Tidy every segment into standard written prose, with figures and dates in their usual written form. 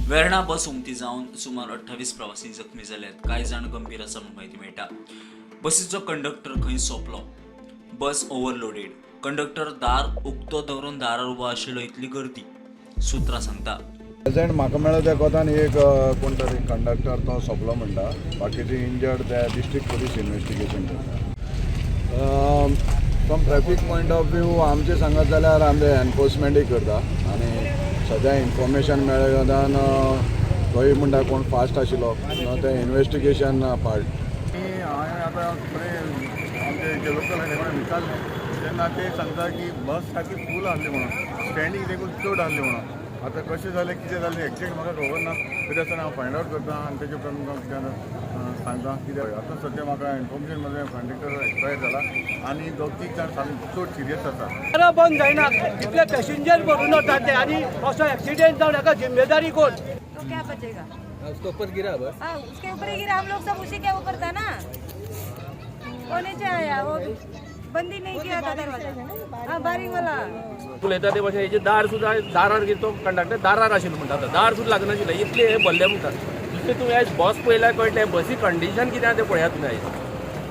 वेर्ना बस उमती जावन सुमार 28 प्रवासी जखमी जाल्यात, कांय जाण गंभीर आसा म्हूण म्हायती मेळटा। बसीचो कंडक्टर खंय सोंपलो, बस ओव्हरलोडेड, कंडक्टर दार उक्तो दवरून दारार उबो आशिल्लो, इतली गर्दी, सुत्रां सांगता। प्रेजेंट म्हाका मेळ्ळो त्या कोतान एक कोण तरी कंडक्टर तो सोंपलो म्हणटा, बाकीचे इंजर्ड ते डिस्ट्रिक्ट पुलीस इन्व्हेस्टिगेशन करता। From traffic point of view आमचे सांगत जाल्यार आमचे एनफोर्समेंटूय करता आनी सद्या इन्फॉर्मेशन मेळ्ळे कारणान थंय म्हणटा कोण फास्ट आशिल्लो ते इन्व्हेस्टिगेशन पार्ट। हांवें आतां फुडें आमचे जे लोकल आसा तेका विचारलें तेन्ना ते सांगता की बस सारकी फूल आहली म्हणून, स्टँडींग देखून चड आहली म्हणून। आतां कशें जालें कितें जालें एक्झॅक्ट म्हाका खबर ना, तरी आसतना हांव फायंड आवट करता आनी तेजे उपरांत तुमकां सांगता कितें। आतां सद्या म्हाका इन्फॉर्मेशन मध्ये कंडक्टर एक्सपायर जाला आनी दोग-तीग जाण सामके चड सिरियस आसा। बंद जायना, इतले पॅसेंजर भरून वतात ते आनी असो एक्सिडेंट जावन हाका जिम्मेदारी कोण? तो क्या बचेगा? उसके ऊपर गिरा बस। हाँ, उसके ऊपर ही गिरा, हम लोग सब उसी के ऊपर था ना। कोने से आया वो, बंदी नहीं किया था दरवाजा। हाँ, बारीक वाला उलयता ते भाशेन हेजे दार सुद्दां दारार तो कंडक्टर दारार आशिल्लो म्हणटा, दार सुद्दां लागनाशिल्लें, इतले हे भरले म्हणटात। इतले तुमी आयज बस पळयल्यार कळटलें बसी कंडिशन कितें आसा तें पळयात तुमी आयज।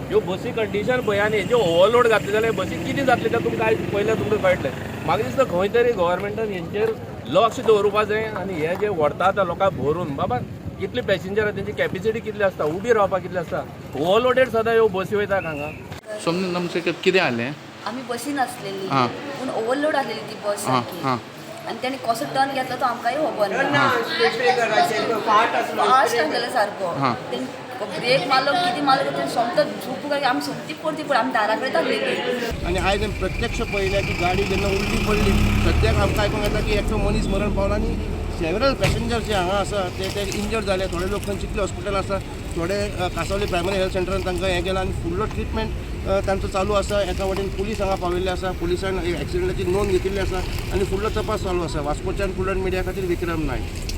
ह्यो बसी कंडिशन पळय आनी हेजे ओवरलोड घातले जाल्यार बसीक कितें जातलें तें तुमकां आयज पळयल्यार तुमकां कळटलें। म्हाका दिसता खंय तरी गव्हर्मेंटान हेंचेर लक्ष दवरपाक जाय आनी हे जे व्हरता आतां लोकांक भरून बाबा कितले पॅसेंजर आसा तेंची कॅपेसिटी कितली आसता, उबी रावपाक कितली आसता, ओवरलोडेड सदां ह्यो बसी वयता हांगा। समजून आमचे कितें जालें? आम्ही बसीन असलेली पण ओव्हरलोड आलेली ती बस सारखी आणि त्याने कसो टर्न घेतला तो आमकांही खबर ना। फास्ट आसलेलो सारको ब्रेक मारलो किती मारलो ते सोमतो झोप काय आमी सोमती पडती पण आमी दारा कडेन आसलेली आणि आयज प्रत्यक्ष पळयलें की गाडी जेन्ना उलटी पडली सद्याक आमकां आयकूंक येता की एकटो मनीस मरण पावला आनी सेवरल पॅसेंजर जे हांगा आसा ते इंजर्ड जाले। थोडे लोक खंय चिखली हॉस्पिटल आसा, थोडे कांसावली प्रायमरी हेल्थ सेंटरान तांकां हें केलां आनी फुडलो ट्रिटमेंट तांचो चालू आसा। एका वाटेन पुलीस हांगा पाविल्ले आसा, पुलिसान एक्सिडेंटाची नोंद घेतिल्ली आसा आनी फुडलो तपास चालू आसा। वास्कोच्यान प्रुडंट मिडिया खातीर विक्रम नायक।